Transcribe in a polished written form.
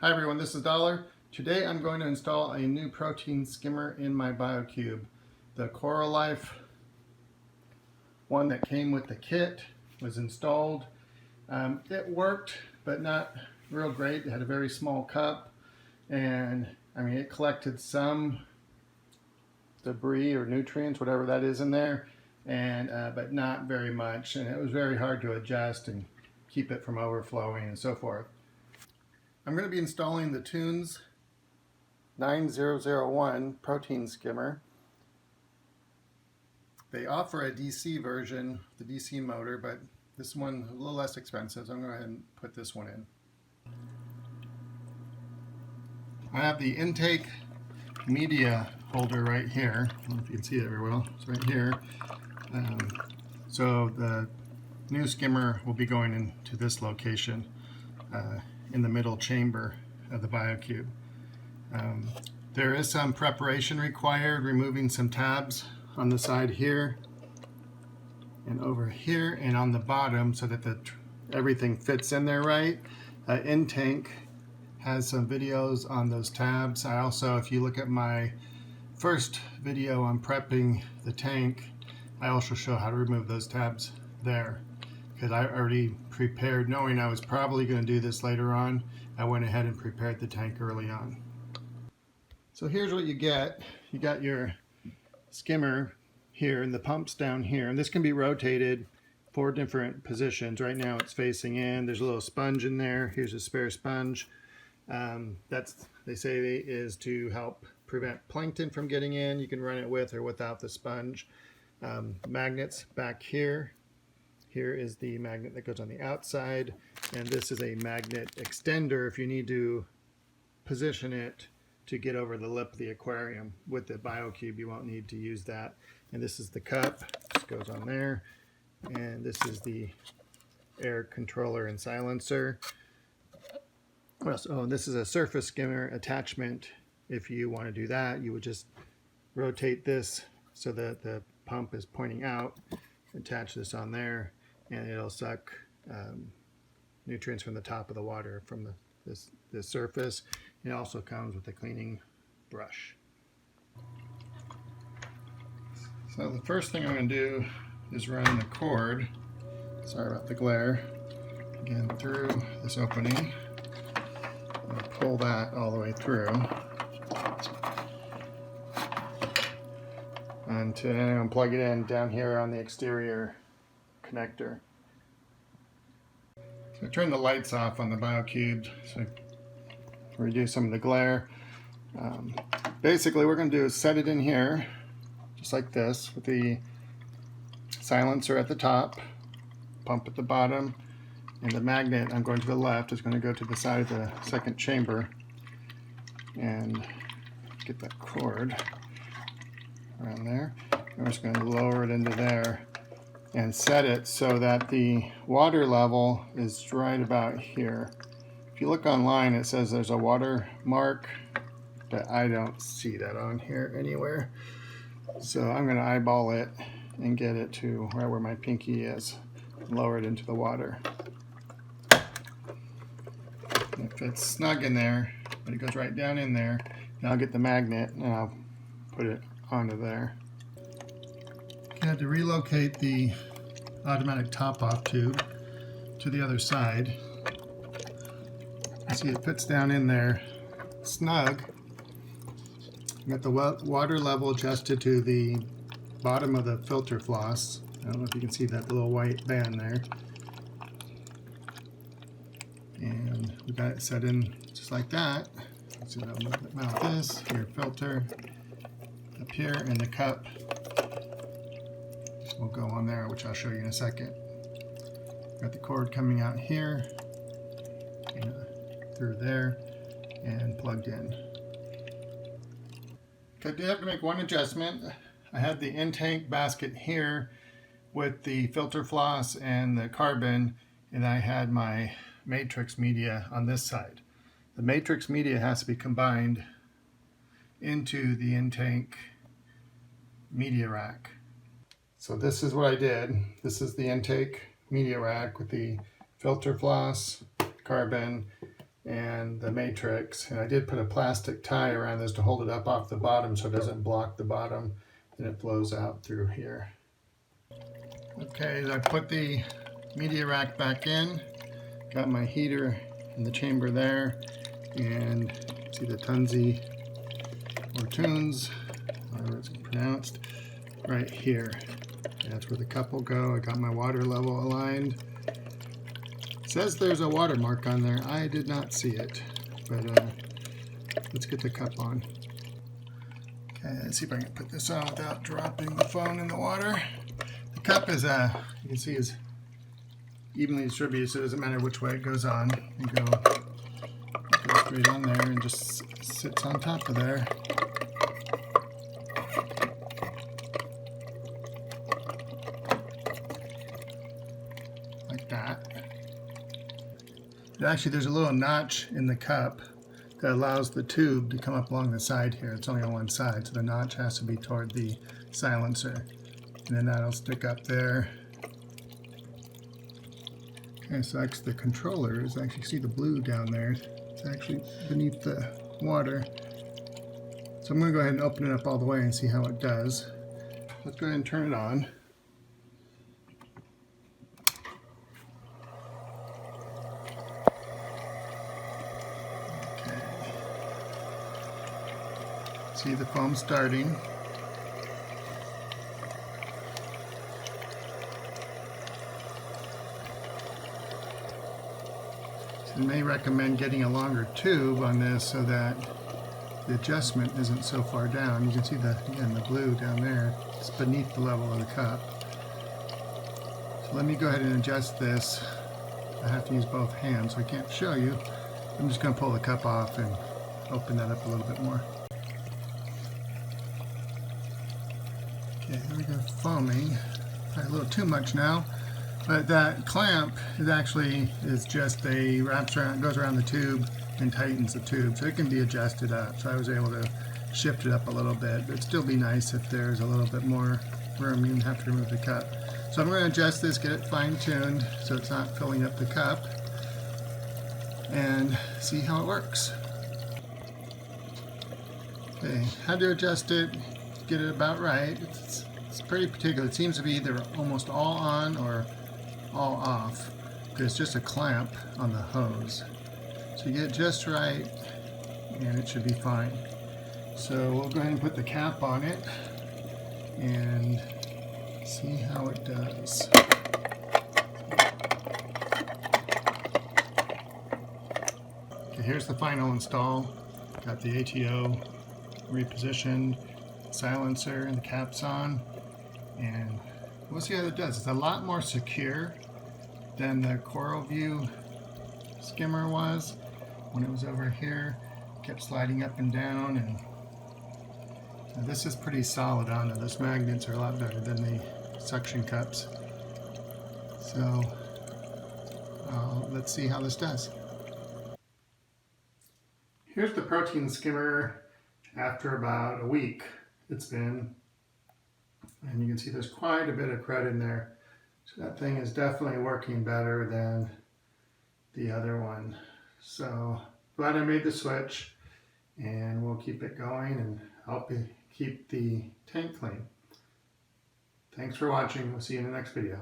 Hi everyone, this is Dollar. Today I'm going to install a new protein skimmer in my BioCube. The Coralife one that came with the kit was installed. It worked, but not real great. It had a very small cup, and it collected some debris or nutrients, whatever that is in there, and but not very much, and it was very hard to adjust and keep it from overflowing and so forth. I'm going to be installing the Tunze 9001 protein skimmer. They offer a DC version, the DC motor, but this one a little less expensive, so I'm going to go ahead and put this one in. I have the intake media holder right here. I don't know if you can see it very well. It's right here. So the new skimmer will be going into this location in the middle chamber of the BioCube. There is some preparation required, removing some tabs on the side here and over here and on the bottom so that everything fits in there right. InTank has some videos on those tabs. I also, if you look at my first video on prepping the tank, I also show how to remove those tabs there. Because I already prepared, knowing I was probably going to do this later on, I went ahead and prepared the tank early on. So here's what you get. You got your skimmer here and the pumps down here, and this can be rotated 4 different positions. Right now it's facing in. There's a little sponge in there. Here's a spare sponge. They say is to help prevent plankton from getting in. You can run it with or without the sponge. Magnets back here. Here is the magnet that goes on the outside, and this is a magnet extender if you need to position it to get over the lip of the aquarium. With the BioCube you won't need to use that. And this is the cup, this goes on there, and this is the air controller and silencer. Oh, this is a surface skimmer attachment. If you want to do that, you would just rotate this so that the pump is pointing out, attach this on there, and it'll suck nutrients from the top of the water from the surface. It also comes with a cleaning brush. So the first thing I'm going to do is run the cord, sorry about the glare, again through this opening, and pull that all the way through. And I'm going to plug it in down here on the exterior connector. So I turn the lights off on the BioCube so reduce some of the glare. Basically, what we're going to do is set it in here, just like this, with the silencer at the top, pump at the bottom, and the magnet, I'm going to the left, is going to go to the side of the second chamber, and get that cord around there. We're just going to lower it into there and set it so that the water level is right about here. If you look online, it says there's a water mark, but I don't see that on here anywhere. So I'm going to eyeball it and get it to right where my pinky is and lower it into the water. It fits snug in there, but it goes right down in there. Now I'll get the magnet and I'll put it onto there. I had to relocate the automatic top-off tube to the other side. You see it fits down in there snug. Got the water level adjusted to the bottom of the filter floss. I don't know if you can see that little white band there. And we got it set in just like that. So I'll mount this, your filter up here, and the cup will go on there, which I'll show you in a second. Got the cord coming out here, and through there, and plugged in. I did have to make one adjustment. I had the in-tank basket here with the filter floss and the carbon, and I had my matrix media on this side. The matrix media has to be combined into the in-tank media rack. So this is what I did. This is the intake media rack with the filter floss, carbon, and the matrix. And I did put a plastic tie around this to hold it up off the bottom so it doesn't block the bottom and it flows out through here. Okay, I put the media rack back in, got my heater in the chamber there, and see the Tunze or Tunze, however it's pronounced, right here. That's where the cup will go. I got my water level aligned. It says there's a watermark on there. I did not see it, but let's get the cup on. Okay, let's see if I can put this on without dropping the phone in the water. The cup is, you can see, is evenly distributed, so it doesn't matter which way it goes on. You go straight on there and just sits on top of there. Like that. Actually, there's a little notch in the cup that allows the tube to come up along the side here. It's only on one side, so the notch has to be toward the silencer. And then that'll stick up there. Okay, so actually the controller is actually, see the blue down there. It's actually beneath the water. So I'm going to go ahead and open it up all the way and see how it does. Let's go ahead and turn it on. Okay. See the foam starting. I may recommend getting a longer tube on this so that the adjustment isn't so far down. You can see the blue down there. It's beneath the level of the cup. So let me go ahead and adjust this. I have to use both hands, so I can't show you. I'm just going to pull the cup off and open that up a little bit more. Okay, there we go, foaming. Probably a little too much now. But that clamp is just goes around the tube and tightens the tube, so it can be adjusted up. So I was able to shift it up a little bit, but it'd still be nice if there's a little bit more room. You have to remove the cup. So I'm going to adjust this, get it fine-tuned so it's not filling up the cup, and see how it works. Okay, had to adjust it, get it about right. It's pretty particular. It seems to be either almost all on or all off, because it's just a clamp on the hose. So you get it just right and it should be fine. So we'll go ahead and put the cap on it and see how it does. Okay, here's the final install. Got the ATO repositioned, silencer and the caps on, and we'll see how it does. It's a lot more secure than the Coralife skimmer was when it was over here. It kept sliding up and down, and this is pretty solid on it. Those magnets are a lot better than the suction cups. So let's see how this does. Here's the protein skimmer after about a week it's been. And you can see there's quite a bit of crud in there. So that thing is definitely working better than the other one. So glad I made the switch, and we'll keep it going and help keep the tank clean. Thanks for watching. We'll see you in the next video.